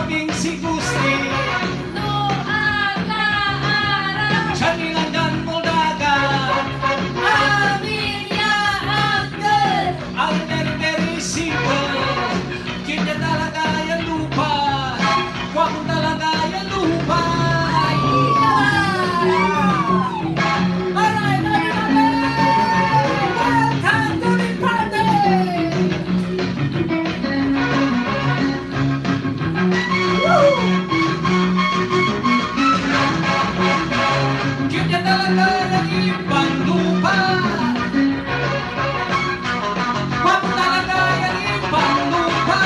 Pabing si Gusti No aga-ara Siya nilandan mo dagat Amin ya Abdul Al Mermerisipo Kita talaga yung lupa Wako talaga yung lupa Alright, welcome to the party! Kita talaga yung ibang lupa Wako talaga yung ibang lupa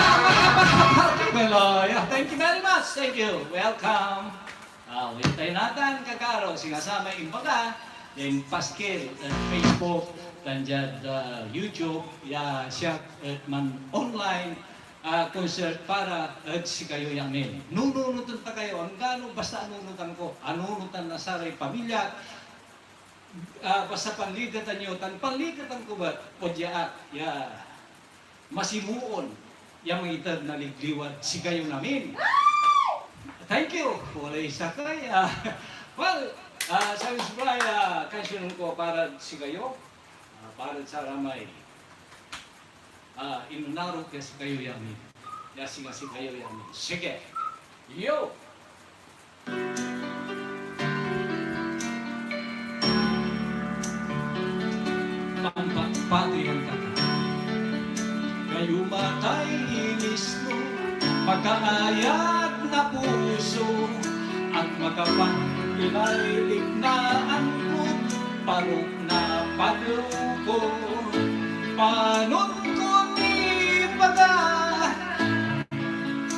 Thank you very much. Thank you. Welcome. Hintay natin kakaro. Sinasama yung baga. Yung Paskil, Facebook, dan YouTube. Ya, siya man online concert para si kayo yamin. Nununutan ta kayo. Ang gano'n basta anunutan ko. Anunutan na saray pamilya. Basta panligatan nyo. Panligatan ko ba? Podyaat. Ya, masimuon. Yang mangitad na ligliwat si kayo namin. Thank you. Walay sakay. Sabi sa Braya, kansyon ko para si kayo. Para sa ramay. Inunaro kaya si kayo yamin. Yasi nga si kayo yamin. Sige. Yo! Pampapati ang kata. Kayo matay inisno, pagkaayat na puso, at makapagpilalignaan ko, parok na pagluko. Panon ko ni baga,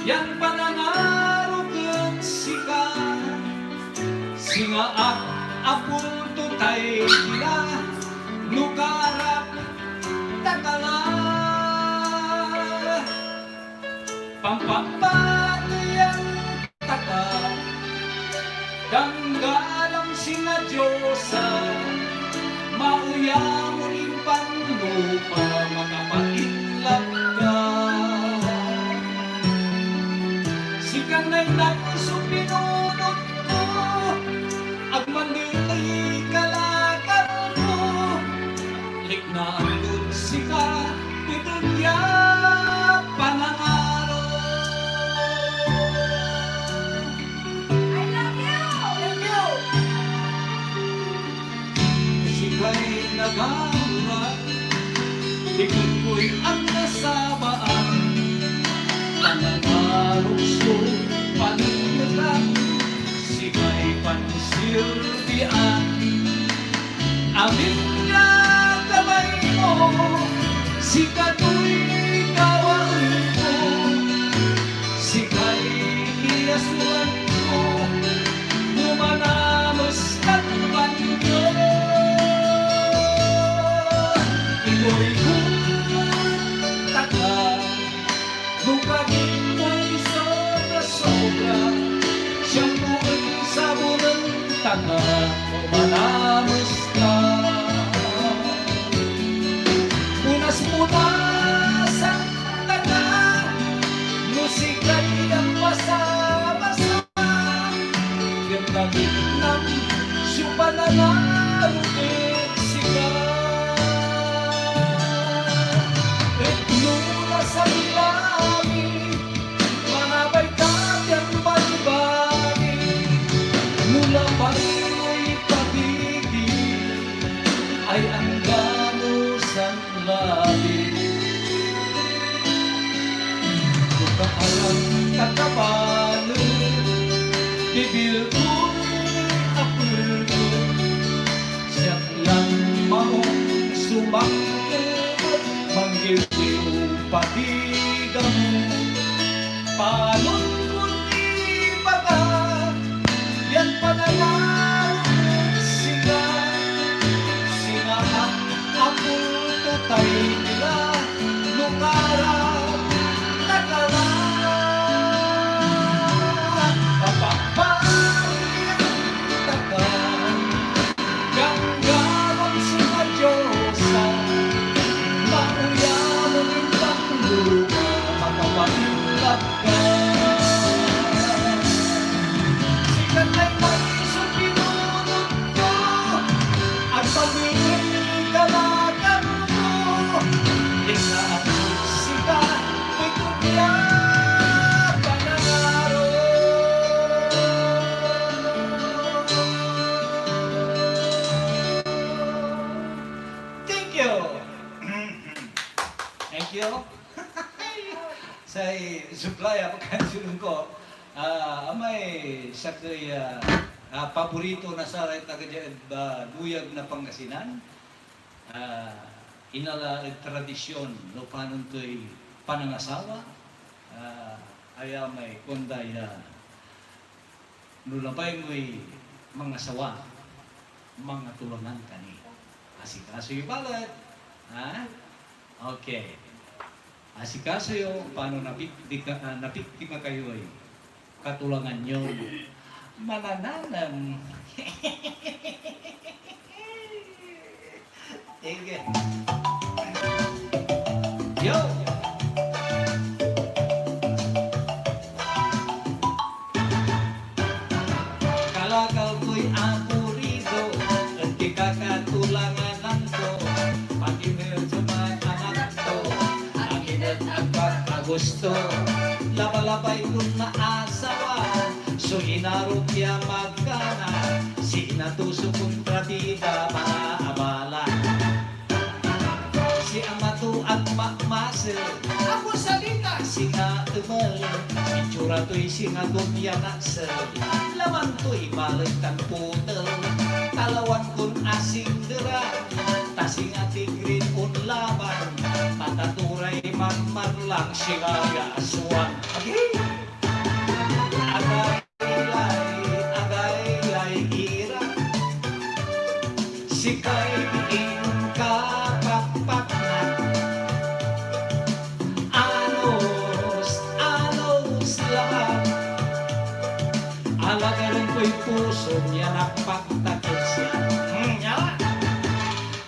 yan panangarok ang sika, singa at apul tutay nila, nukarap takala. Pampapatayang taka Danggalang singa Diyosa Mauyamon impang lupa Makapaitlap ka Sikanay na puso pinunod mo Agmanilay kalakal mo Liknaan dun sika Pitulya panangal Sika'y nagawa Ikot ko'y ang nasabaan Panangarokso panulat Sika'y pansilbian Amin nga kamay mo Sika'y kawal ko Sika'y iyasuan ko Bumanamos katwan ko Iko'y taka Nukagin mo'y sobra-sobra Siyang buong sabon ng taka Bumanamos ka Unas-unas ang taka Musika'y ang basa-basa Gandagit ng supananarugit sika Nula sa langit Mga baykat ang balibagi Mula pa'y pag-ibig Ay ang gamos ang labi Kukaalang kakabalo Bibil ko'y apel ko Siyak lang maong sumakit Manggiliw patigang Panon ko ni baga Yan panangarap sila Sinahak ako tutay nila Lukarap nakala Papapay taka Ganggalang sila Diyosa Mauyamon yung panglupa Makapagilap ka supply apa kansulun ko. Amay sa kaya paborito na sa buyag na Pangasinan. Inala tradisyon no panon to'y panangasawa. Aya may kunday nulabay mo'y mga sawa, mga tulangan kani. Asikaso yung balat. Ha? Okay. Asikaso yung paano napiktima kayo ay katulangan nyo. Manananam. Sige. Yo! Kalakal ko'y apurido at ikakatulanganan ko. Paginil sa mga anak ko, akinat ang pagkagusto. Labalabay kong naasawa, so inarupya magkana. Sinatuso kong pratida, mga abala. Si Amatu at Makmasel, ako salita, singa umal. Itsura to'y singa gumyanasel, laman to'y balikan putel. Talawan kong asing derang, tasing atigrin kong laban. Pataturay marmarlang sigaya aswan. Okay? Agay-lay ira, sikay biing kapakpak na. Anos laman, alagaran ko'y puso niya napagtakot siya. Nyala!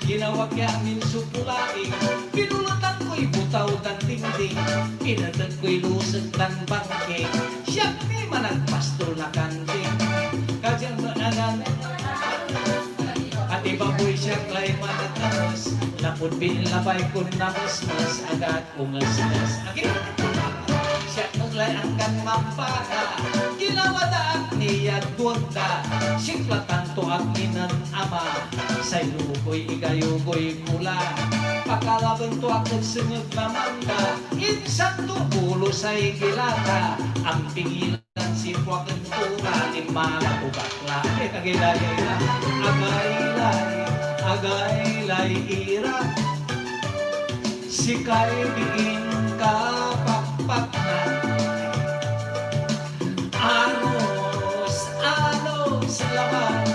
Ginawag yamin supulaing, pinulatan ko'y butaw ng dingding, pinatag ko'y lusag ng bangking, siyak ni managpastol na kanding. Kadyang maanan, at iba ko'y siyak lay managtanos, napod pinilabay kong namasmas, agad ungas-ngas. Okay? Siyak naglay ang kang mampaka, ginawadaak niya gunda, siklatan to ang inan ama, say lukoy igayugoy mula, pakalaban to ang nagsungod na mangga, insan to bulo say gilata, ang pingilan si Puakan Tura, lima na ubakla, kagilay na, agay-lay ira, sikay biin kapakpak na. Anos laman,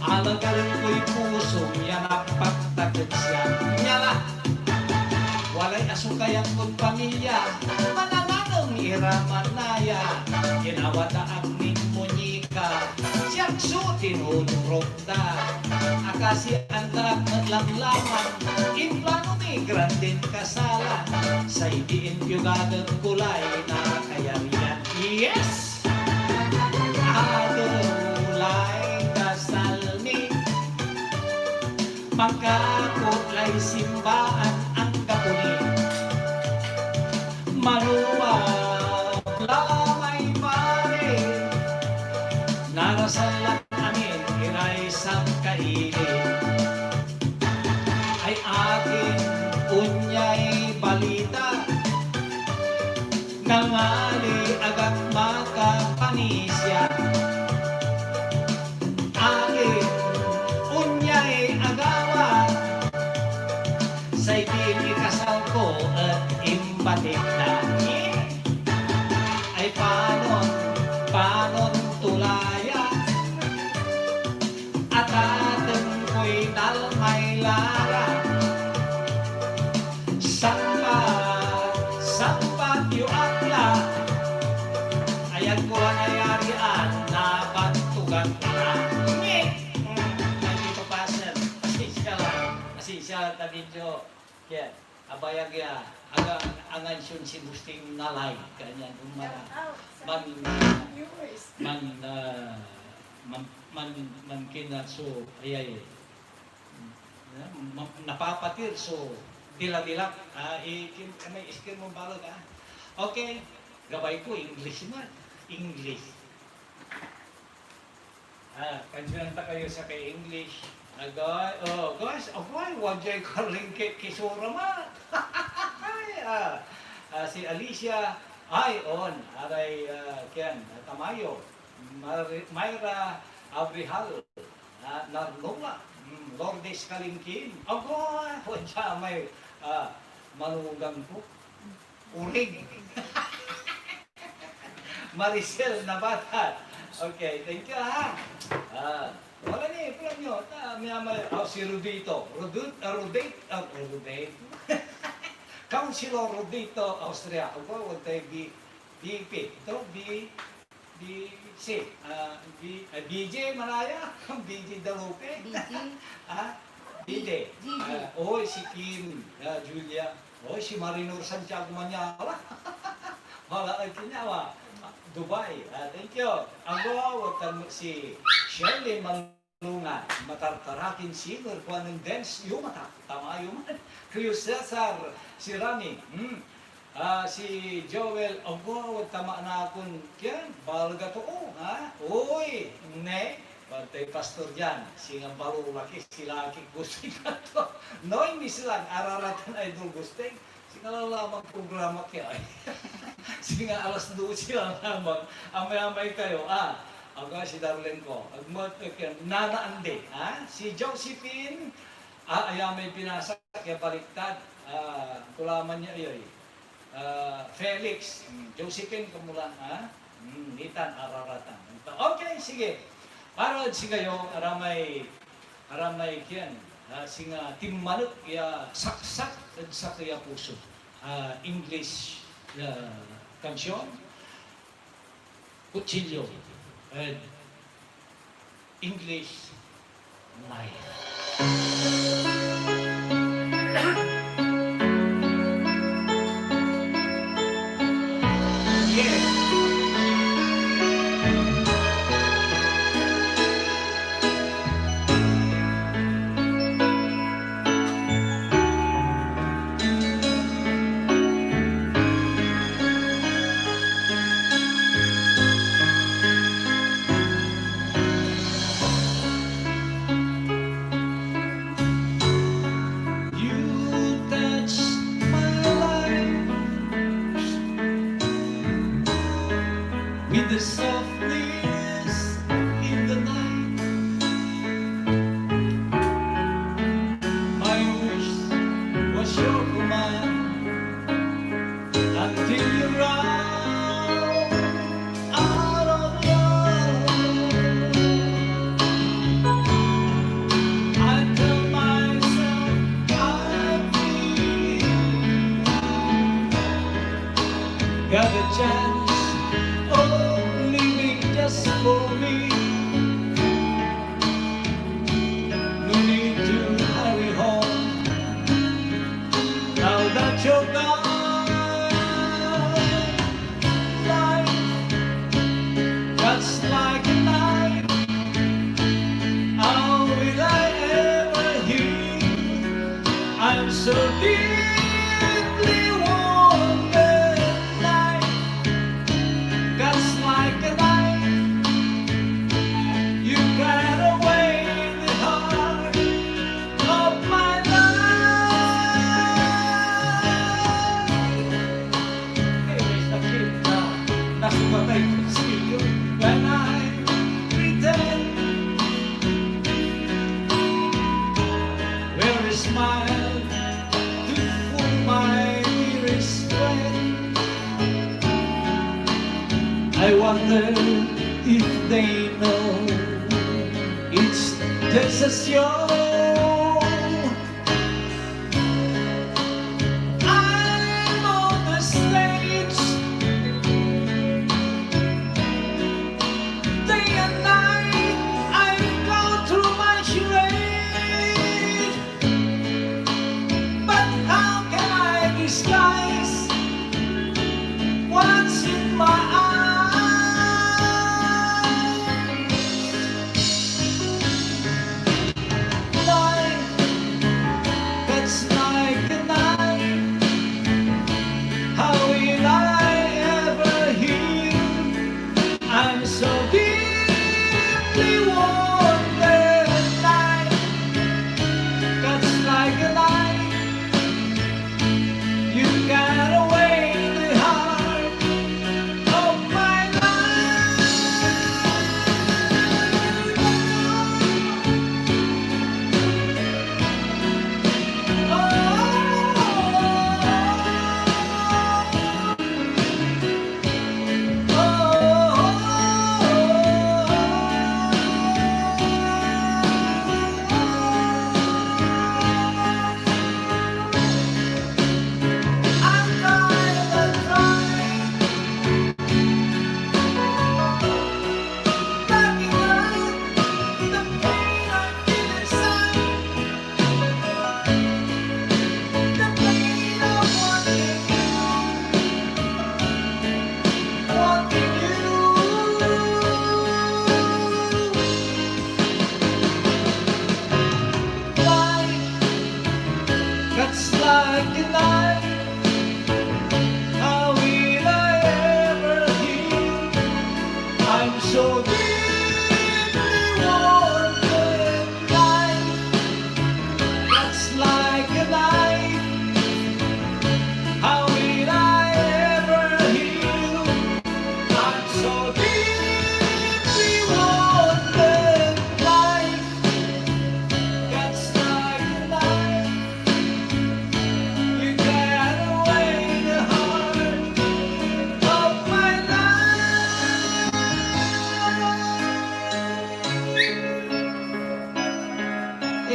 alagaran ko'y puso niya napagtakot siya. Nyala, walay asukayang kong pamilya, manananong iraman naya, ginawadaang ning munyika, siyang sutin unurok da, akasi andak naglamlaman, implano ni grandin kasalan, sa idiin yugadang kulay na kayariyan. Yes! Adulay kasalmi, magkakulay simbaan ang kapuni, maluwag lamay pare, narasalat amin iray sang kaili, ay akin unyay balita, nangali agad makapanisya. Akin unyay agawa, say pinikasal ko at imbatik na. Ay panon tulaya, at atin ko'y dalmay lara. Sampat yu akla, ayan ko nayarian na bantugan na. Hindi pa pasel, asisya ta video, kaya abayag ya, angan siyon si Busting nalay, kanyan umara, man kinatso, ayay, napapatir, so, dilak-dilak, may iskir mo balag, Okay, gabay ko, English man, English. Kansinan ta kayo sa kay English. Guys, wag jay karling kisura man. si Alicia Ayon, aray Ken Tamayo, Myra Abrihal, Narnola, Lourdes Kalingkin, ako, wala may manugang ko, Urig, Maricel Nabatat. Okay, thank you ha. Wala ni, pala nyo, si Rodito, Rodate, Councilor Rodito, Austria. Ako, huwag tayo BP. Ito, BC. BJ Malaya, BJ Dalupe. BJ. Oy, si Kim, Julia. Oy, si Marinor Santiago Manyala. Wala ay kinyawa. Dubai. Thank you. Ako, si Shirley Malunga. Matartarakin singer ko ng dance. Yung mata. Tama yung Cruz Cesar. Si Rami. Si Joel. Ako, tama na akong yan. Balga to. Uy. Ne. Pantay pastor dyan. Singang baro laki. Sila akik gusting na to. Noy, misilang. Araratan idol gusting. Sinalalamang programa kaya. Sige nga, alas 12 sila lamang. Amay-amay kayo. Ako si Darlene ko. Nanaande. Si Josephine. May pinasa. Kaya baliktad. Kulaman niya yun. Felix. Josephine kumulang. Nitan, araratan. Okay, sige. Parod si kayo. Aramay kiyan. Singa timmanot kaya saksak sa kaya puso. English kansyon, kutsilyo, and English knife. With the softness in the night, my wish was your command until you ran out of love. I tell myself I'm free, got a chance just for me. No need to hurry home. Now that you're gone, life cuts like a knife. How will I ever heal? I'm so deeply wounded. Life cuts like a knife. When I pretend, wear a smile to fool my dearest friend. I wonder if they know it's just a show. I'm on the stage. What's in my eyes?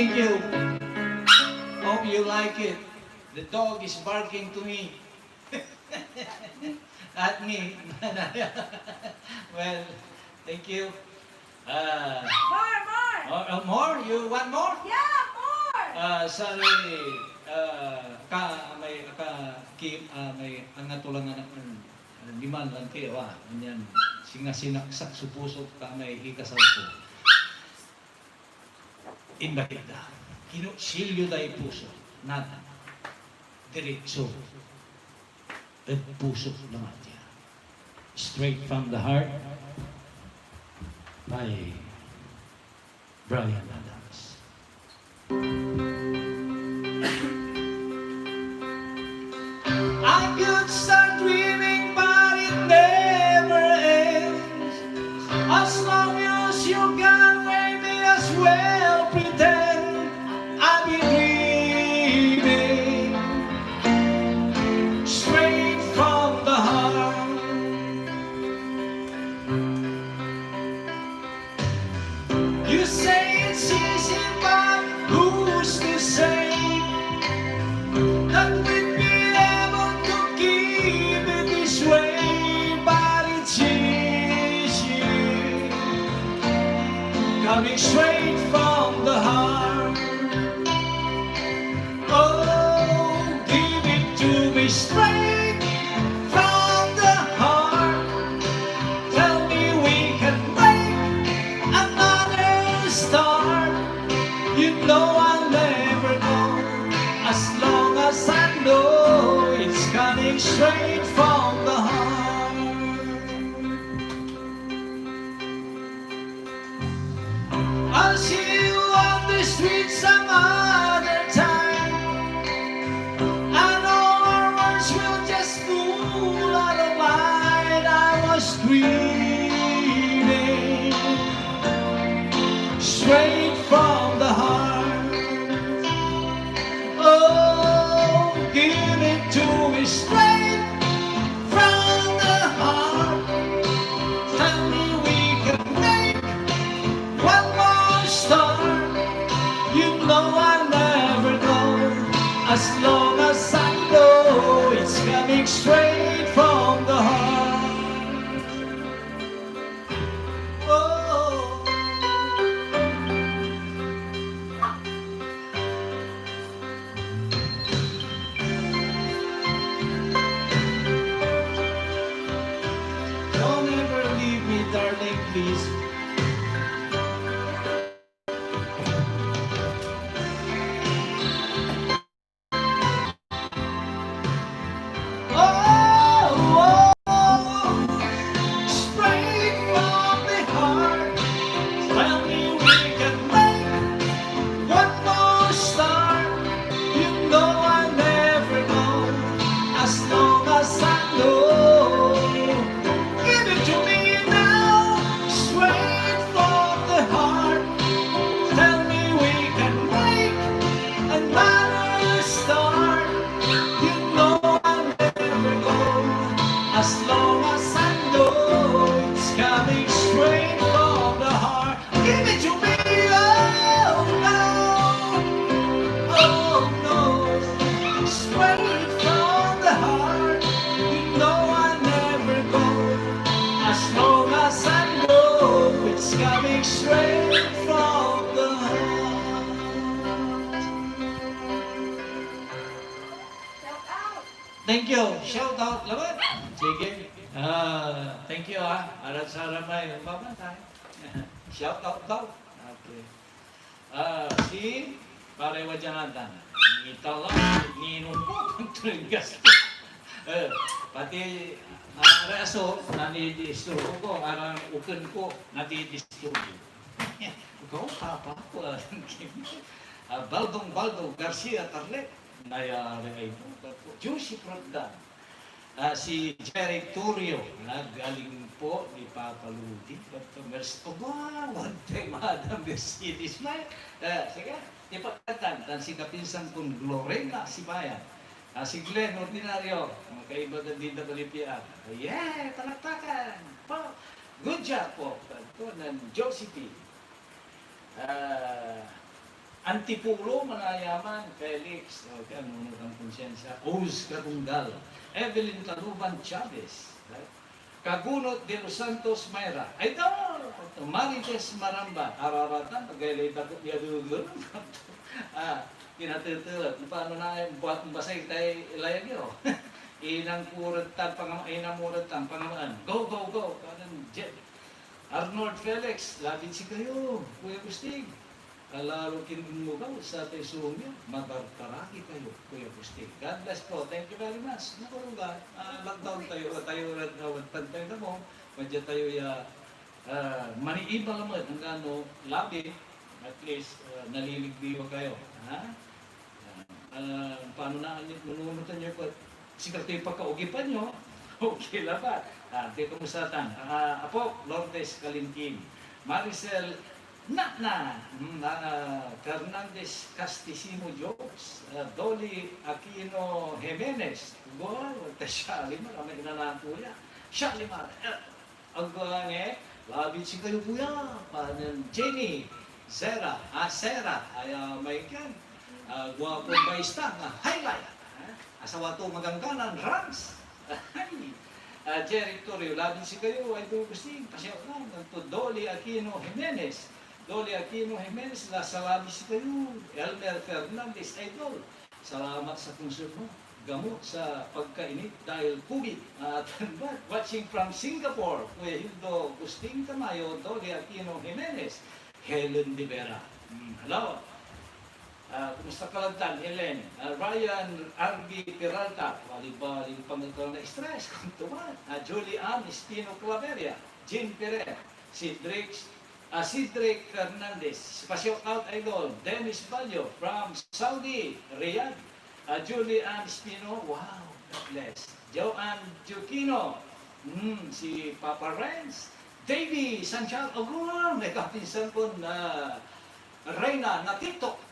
Thank you. Hope you like it. The dog is barking to me. At me. Well, thank you. More? You want more? Yeah, more! Sorry, may ang natulangan ng liman lang kayo, Ganyan, sinaksak sa puso ka may hikasaw ko. Imbahid na. Kinusilyo tayo puso. Nata. Diretso. At puso naman niya. Straight from the heart by Brian Adams. I could start dreaming, but it never ends. As long as you're gone, maybe as well pretend I'll be dreaming straight from the heart. You say it's easy, but who's to say that we'd be able to keep it this way? But it's easy, coming straight from the heart. Oh, give it to me straight from the heart. Tell me we can make another start. You know I'll never go as long as I know it's coming straight from the heart. I'll see you on the street some other time. I know our words will just fool out of line. I was dreaming straight from the heart. Oh, give it to me straight from the heart. Tell me we can make one more start. You know I'll never go as long as I know it's coming straight from the heart. Oh. Don't ever leave me, darling, please. Oh, straight from the heart. Tell me we can make one more start. You know I never know as long as I know. Give it to me now, straight from the heart. Tell me we can make another start. You know I'll never go as long as I know it's coming straight from the heart. Give it to me, oh no, oh no, straight from the heart. You know I'll never go as long as I know it's coming straight from the heart. Shout out! Thank you. Shout out laban. Sige. Thank you Arat sa ramay babantay. Shout out daw. Okay. Si Parewa Janatan. Itala ninong po ang tringas. Pati araso nanidisturbo ko, arang ukon ko natidisturbo. Ikaw papa ko. Baldong Garcia Tarlet. Nayari ay po. Juicy Pragdan. Si Jerry Turio, nagaling po ni Papa Ludi. Merci po ba? One time, Madam Mercedes. Sige, ipagkatan. Dan si kapinsang kong Lorena Sibayan. Si Glenn Ordinario, magkaiba na din na Balipian. Yeah, talaktakan. Po. Good job po. Ito ng Josie P. Antipulo Manayaman, Felix, okay, nunod ang konsensya, Oz Katunggal, Evelyn Taluban Chavez, right? Kagunot de los Santos Mayra, Idol, Marites Maramba, Araratan, Pagkailay Takot Yadugur, kinatutulot, paano na buat basay tayo ilayag yun, inang kuratan, inamuratan, pangamaan, go, go, go, kanan, jet. Arnold Felix, labit si kayo, Kuya Gustig. Lalo kinumugaw sa ating sumyo, mabartaraki kayo, Kuya Gustig. God bless po. Thank you very much. Nakuruga, lockdown tayo red na pantay na mo. Madya tayo maniiba naman ang gano labi. At least, naliligdiwa kayo. Ha? Paano na nununutan nyo po? Sikat kayo pagkaugipan nyo. Okay lang ba? Di kumusatan. Apo, Lourdes Kalinkin. Maricel Natna. Fernandez Castisimo Jokes. Dolly Aquino Jimenez. Wow, siya lima. Kami inanakuya. Siya lima. Ang labit si kayo kuya. Jenny. Sera. Sera. Ay, may kan. Guwapong baista. Highlight. Asawa to magangkanan. Rams. Jerry Torrio, labin si kayo, ay Gustig, pasyaw lang, Dolly Aquino Jimenez, salamat si kayo, Elmer Fernandez, idol, salamat sa concert mo, gamot sa pagkainit dahil COVID, watching from Singapore, Kuya Hildo Gusting Tamayo, Dolly Aquino Jimenez, Helen De Vera, hello. Kumusta ka lang, Helen? Ryan R.B. Peralta, bali-bali pangagkaroon na stress, kung tuman. Julie Ann Espino Claveria, Jean Perez, Cedric Fernandez, Pasyo Out Idol, Dennis Balyo from Saudi, Riyadh, Julie Ann Espino, wow, God bless. Joanne Giuquino, si Papa Renz, Davey Santiago, may kapinsan po na Reyna na TikTok,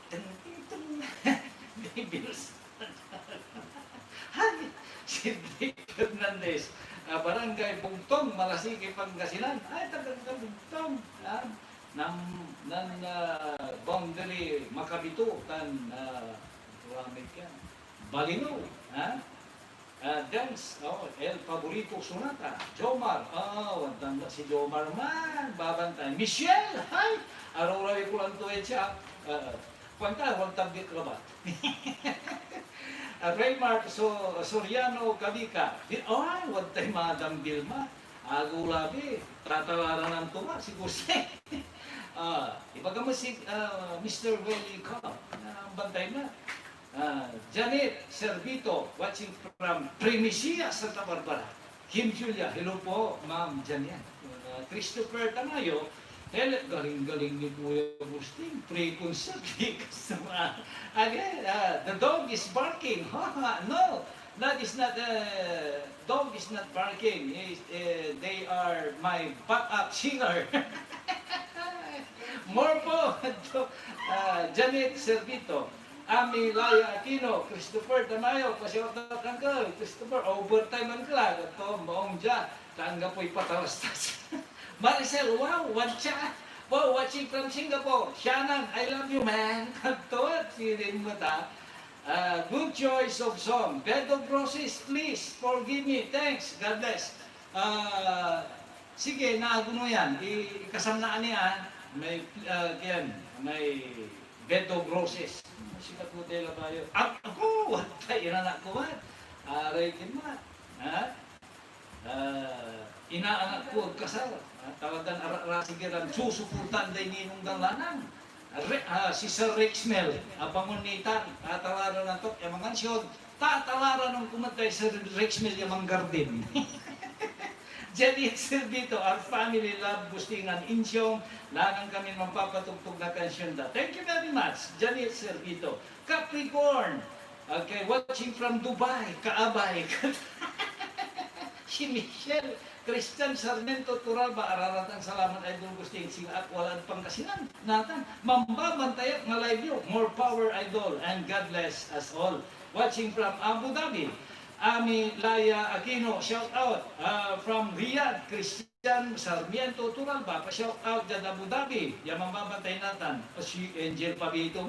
Bills. Si Dick Fernandez, Barangay Bugtong, Malasiki, Pangasinan. Ay, tagang Bugtong. Nan boundary Makabito, Balino. Dance, El Favorito Sonata. Jomar, wantang si Jomar man, babantay. Michelle, hi! Araw-araw ko lang to siya. Kwanta, huwag tabit rabat. Raymar Soriano Cavika. Ay, huwag tayo Madam Vilma. Agulabi, tatawaran ng tuma, si Jose. Ibaga mo si Mr. Willie Cobb. Bantay na. Janet Servito, watching from Primicia, Santa Barbara. Kim Julia, hello po, Ma'am Janet. Christopher Tamayo, galing-galing ni Kuya Gusting. Pre-concert, again, the dog is barking. No, that is not, dog is not barking. They are my backup singer. More po, Janet Servito, Ami Laya Aquino, Christopher Tamayo, pasyawatak ang ka, Christopher, overtime ang ka, ito, maong dyan, tangga po'y patalastas. Maricel, wow, watcha. Wow, watching from Singapore. Shannon, I love you, man. Katuat, sirin mo ta. Good choice of song. Bed of Roses, please, forgive me. Thanks, God bless. Sige, naaguno yan. Ikasamnaan niya, may, may Bed of Roses. Sikat mo tayo tayo. Ako, watay, inanak ko, what? Aray, kinmat. Inaanak ko ang kasal. Tawagan arasigiran, susuputan day ninong dalanan. Si Sir Rexmel, pangunitan, tatalaran ng tok, yung mga ansyon, tatalaran ng kumatay Sir Rexmel, yung mga garden. Jenny Servito, our family love Gustingan Insyong, lanang kami mapapatugtog na kansyon da. Thank you very much, Jenny Servito. Capricorn, okay, watching from Dubai, Kaabay. Si Michelle Christian Sarmiento Turalba, araratang salamat Idol Gusting, sila at walang Pangasinan. Natan, mambabantayak na live view, more power Idol, and God bless us all. Watching from Abu Dhabi, Ami Laya Aquino, shout out. From Riyadh, Christian Sarmiento Turalba, pa-shout out dyan Abu Dhabi. Yan mambabantay natin. O si Angel Pabito,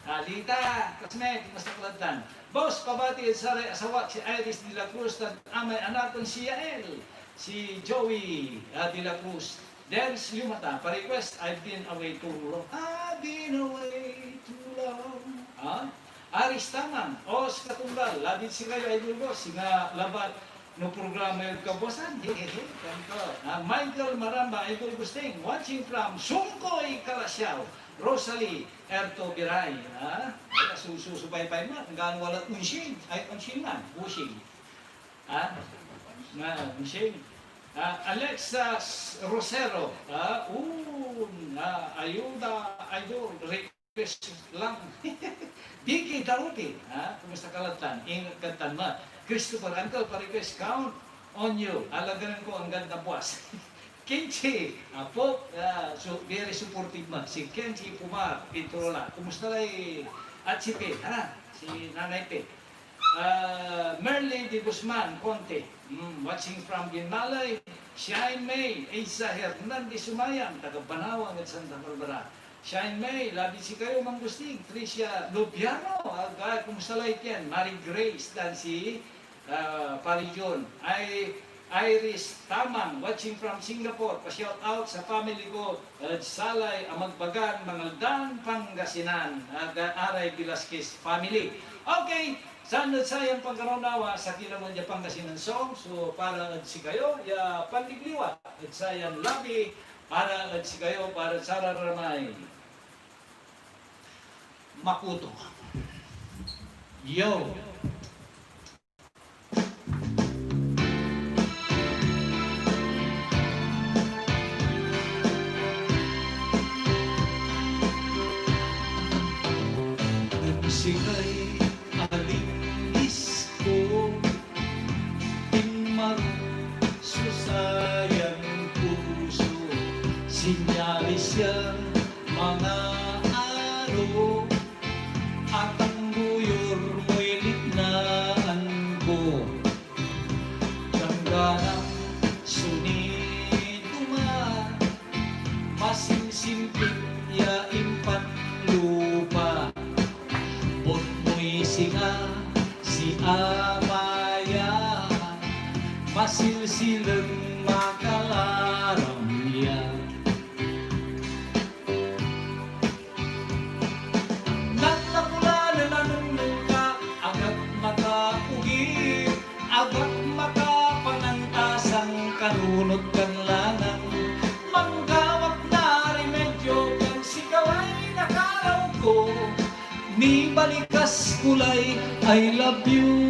Alita, Kasme, kumusta kalatan? Boss, pabati at saray asawa, si Iris de la Cruz, at amay anak si Yael, si Joey de la Cruz. Dance Lumata, pa-request, I've been away too long. I've been away too long. Aris Taman, Os Katumbal, labit si kayo, idol ko, singa labat no programa yung kabosan, kanto. Michael Maramba, idol Gusting, watching from Sungkoy, Kalasyaw, Rosalie, Erto Biray, sususubay-bay mo, hanggang wala unsing, ay unsing man, using. Unsing. Alexa Rosero, ayuda, idol, request lang. Vicky Daruti, kumusta kalatan? Ingat kantan mo. Christopher Uncle, pa-request, count on you. Alaganan ko ang ganda buwas. Kenchi, Pop, very supportive mo. Si Kenchi Pumar, Pinturola. Kumusta lay? At si Pe, si Nanay Pe. Merly de Guzman, Conte, watching from Ginmalay. Shine May, Isa Hernandez Sumayang, taga Banawang at Santa Barbara. Shine May, labi si kayo Manggusting, Tricia Lubiano, kumusta like yan? Mary Grace, dan si Parijon. Iris Tamang, watching from Singapore, pa-shout out sa family ko, Salay, Amagbagan, Mangaldan, Pangasinan, Aray Velasquez family. Okay, saan sayang pagkaronawa sa kinaman niya Pangasinan song, so para si kayo, panligliwa, at sayang labi, para si kayo, para sararamay. Makuto. Yo! Sikay alingis ko, tingmang susayang puso, sinyalis yan mga araw. At ang buyor mo'y litnaan ko, Tangganang suniduma, masinsimpleng yaimpan lupa. Bot mo'y singa si Amaya, masilsilang makalaramya. Agak makapanantasang kanunod kang lanang, manggawak na remedyo kang sikaway nakaraw ko, ni balikas kulay I love you.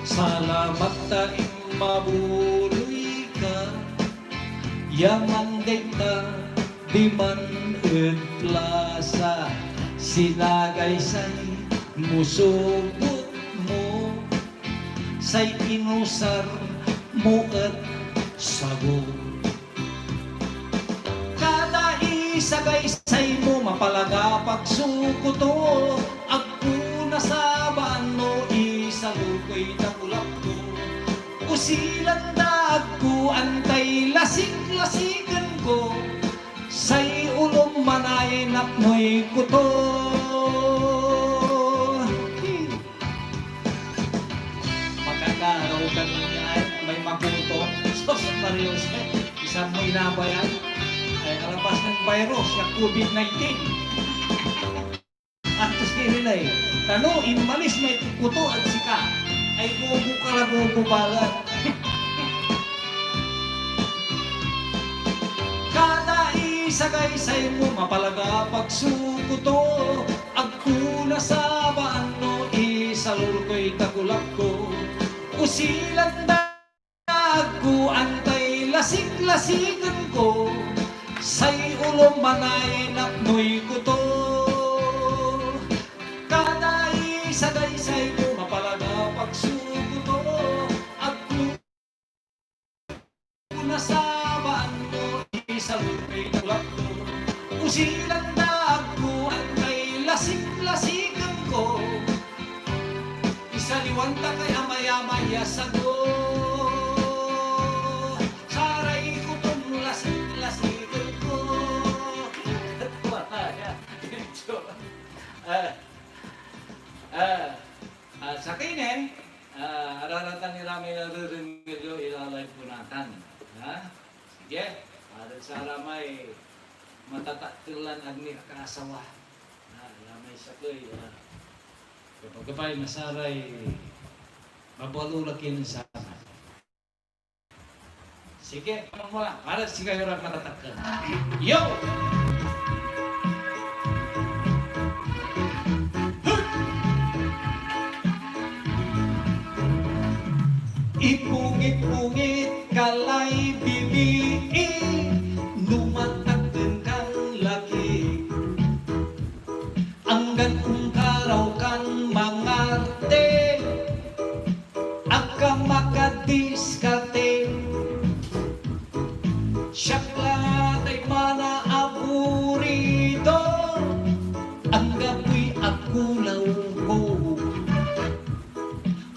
Salamat taing mabuloy ka, yaman dayta di man plaza, sinagay say musugot mo, say inusar mo at sago. Kada isagay-say mo mapalaga pagsukuto, agpo na sa bano isago ko'y nakulap ko. Usilan daag ko antay lasing-lasigan ko, say ulong manay napnoy kuto. Magkakaraw kanina ay may makuto. Sos Marios, isang mo inabayan ay alabas ng virus na COVID-19. At tapos nila tano, imalis may kuto at sika ay gugu ka na gugu balat. Kada isagay-say mo mapalaga pagsukuto, agkuna sa baano isalur ko'y takulak ko. Usilan na agku antay lasik-lasikan ko, say ulong manay napnoy kuto. Kada isagay-say mo mapalaga pagsukuto, agku na sa baano isalur ko'y takulak ko. Usilan na agku antay lasik-lasikan ko, sa liwanta kay amaya-maya sago. Saray ko tumlasik-lasik ko. Wala yan. Sa kinin, araratan ni Rami na rin ilalay po natin. Sige, para sa ramay matatatulan agni kakasawa. Ramay sa ko'y kapag kapay masaray mabalulakin sa sige, mula, para sige yung matatakan. Yo! Ipungit-pungit kalay bibiin, lumatagdan kang laki. Anggan kung karaw kang mangarte, agka makadiskate. Siyakla tay mana aburido, ang gabi akulaw ko.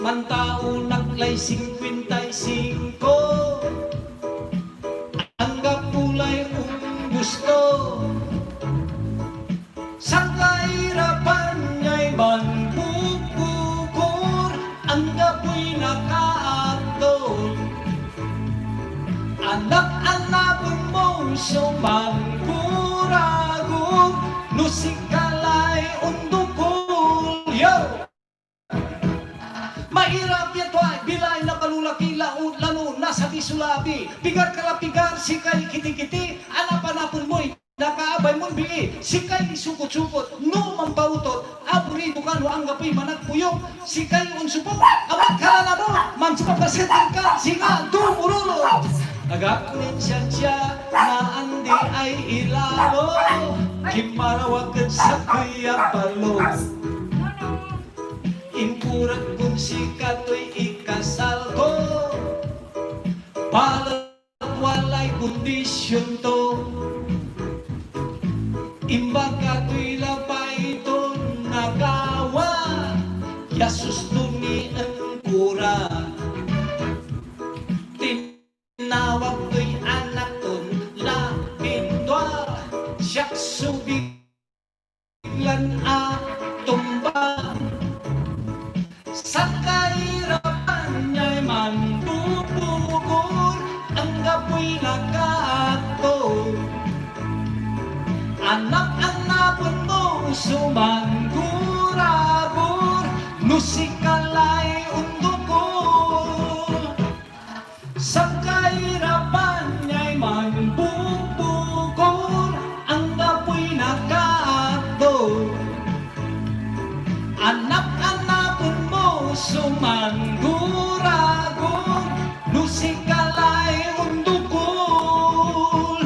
Mantao naglay 55, ang gapulay gusto. Sa kahirapan niya'y manbubukor, ang gapoy nakaatol. Anak-anapon mo sumangkuragon, nusikalay undukol. Yo! Mahirap yato ay bilay na palulaki laon lano nasa disulabi. Pigar kalapigar, sikay kiti-kiti, anapanapon mo'y nakaabay mo'y bili. Sikay sukot-sukot, no mampautot, aburido ka no ang gapoy managpuyok. Sikay unsupok, abag ka na mo, mansupapasetin ka, singa, dumurulo. Agakunin siya na andi ay ilalo, kimarawagan sa kuya balo. Impurat kung si kato'y ikasal ko, balat walay kondisyon to. Imbag kato'y labay ito nagawa, yasus ni ang kura. Tinawag to'y anak ton labindwa, siyak subiglan tumba. Sa kahirapan niya'y manbubukor, ang gapoy nakaatol. Anak-anapon mo sumanggurabor, nusikalay undukol. Sa kahirapan niya'y manbubukor, ang gapoy nakaatol. Anak-anapon mo sumangguragon, nusikalay undukol.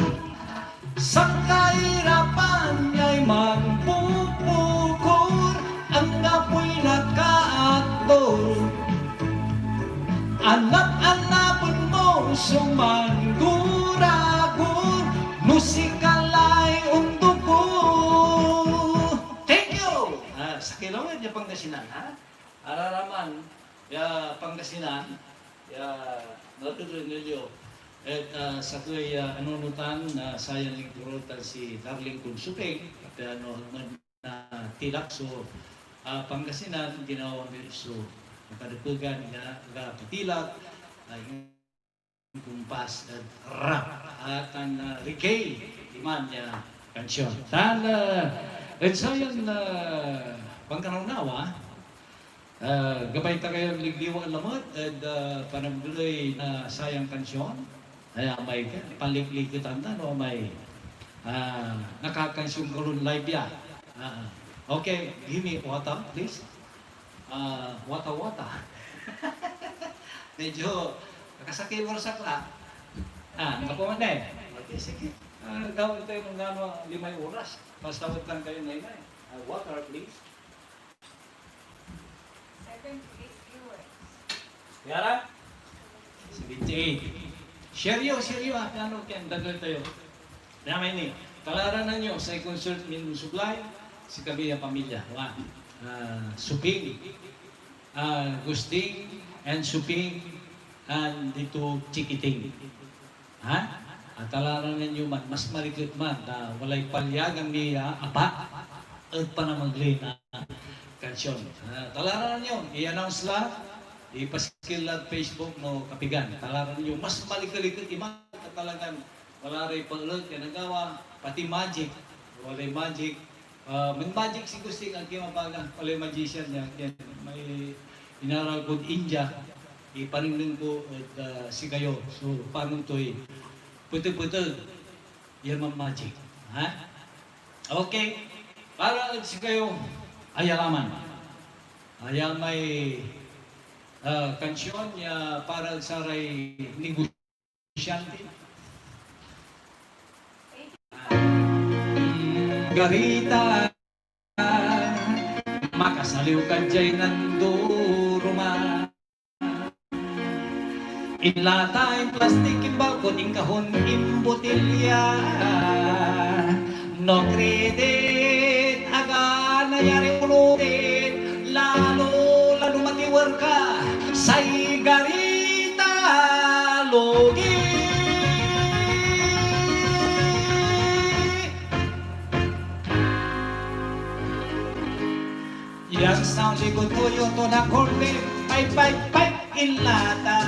Sa kahirapan niya'y magpupukol, ang gapoy nakaatol. Anak-anapon mo sumangguragon, nusikalay undukol. Thank you! Sa kilawin niya Pangasinan, ha? Araraman, ya Pangasinan, ya natuloy nilyo. At sa ko'y anunutan na sayang lingkurutan si Darling Kunsuping, at na tilak so Pangasinan, ginawa nito so makadukugan na patilak, kumpas at rap, at ang reggae, iman niya kansyon. At sayang na pangkaraunawa, gabay ta kayo ligliwang lamot at panagduloy na sayang kansyon. Ay may panliglikitan na no may nakakansyon kulun live ya. Okay, give me water please. Wata. Medyo nakasakit mo sa kla. Nakuha na eh. Okay, sige. Gawin tayo ng 5 oras. Pastawad lang kayo na inay. Water please. 7 to 8 viewers. Yara? 78. Seryo. Ano kaya? Dagol tayo. Namin ni. Kalaranan nyo sa consult min supply si Kabiya Pamilya. Suping. Gusting and Suping and dito Chikiting. Ha? At talaran ninyo man, mas marikot man na walay palyagan ni Apa at pa na na kansyon. Talaran ninyo, i-announce lang, ipaskil lang Facebook no kapigan. Talaran ninyo, mas malikalikot iman at talagang wala rin pag-alot, nagawa, pati magic, walay magic. May magic si Gusting ang kimabagang, walay magician niya. Yan, may inaral ko India, ipaningning ko at si kayo. So, paano ito puto-puto, yan ang magic. Ha? Okay, para si kayo, ayalaman. Ayan may kansyon niya para sa ray negosyante. Garita, makasaliw ka dyan nanduruma. Inlata, in plastic, in balkon, in kahon, in botilya. No credit, aga nayari ulitin. Lalo matiwar ka, say garita, logi. Yang sound likod ko yun to na korte, pipe, inlata.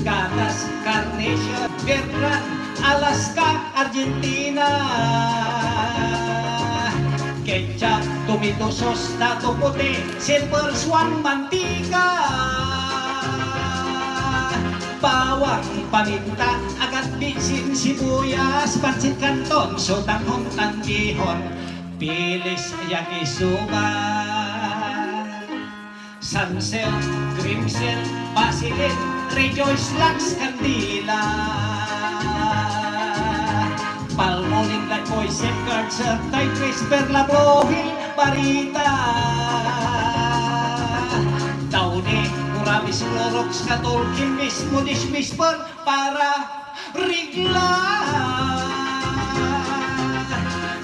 Gatas, Carnation, Bertrand, Alaska, Argentina. Ketchup, tomato sauce, dato puti, silver swan, mantika. Bawang, paminta, agad bitsin, sibuyas, pansit kanton, sotanghong, tanggihon. Pilis yakisoba, Sunsilk, Grimsilk, Basilin, Rejoice Lux, Candila. Palmolive, Lifebuoy, Safeguard, Sir Tigris, Perla, Brohil, Barita. Downy, Muramis, Clorox, Katol, Kimis, Mudish, Whisper, para Rigla.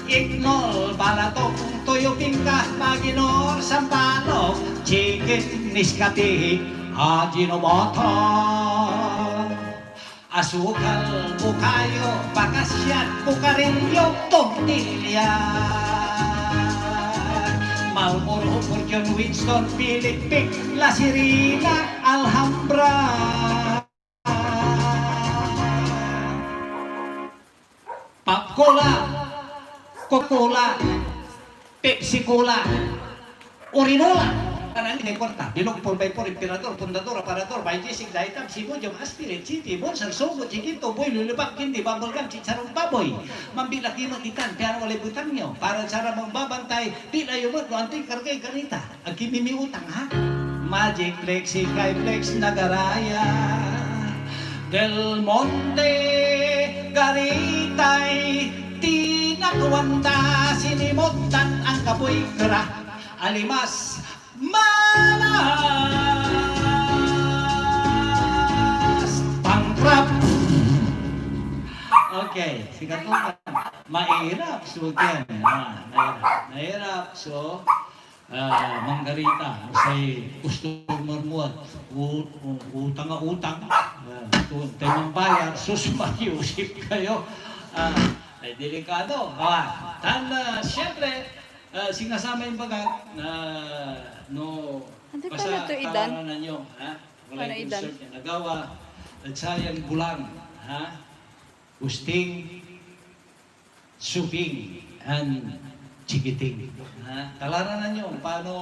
Ignol, Balatong, Toyo Pinka, Maginor, Sampalok, Chicken, Niskati, Ajinomoto, Asukal, Bukayo, Bakasyan, Bukarilyo, Tortilla, Marlboro, Fortune, Winston, Philip, La Sirena, Alhambra. Pap-Cola, Coca-Cola, Pepsi-Cola, Urinola. Kanan ini korta, bilog 4x4, Imperador, Fundador, Aparador, Bajisik, Daitam, Sibojom, Aspirin, Citi, Bonsal, Sogo, Chiquito, Boy, Lulubak, Kindi, Bubblegum, Chicharong Baboy. Mambilak mo titan, pero wala butang nyo. Para cara magbabantay, di na yung mga anting kargay ganita. Ang kimimi utang, ha? Magic, Flexi, Flex, Nagaraya, Del Monte, Garitay, Tinakwanta, sinimutan ang kapoy kera, alimas, malas, pangkrap. Okay, sikat mo ka. Mahirap, so yan. Mahirap, so, manggarita, say, customer mo, utang nga utang, tayo bayar, susmayusip kayo. Ay delikado. Siyempre, sinasama yung bagat na Ante basta pala to, Idan? tawanan nyo. Wala Para yung Idan? concert na nagawa. At sayang bulang. Gusting, Suping, and Chikiting. Talaranan nyo paano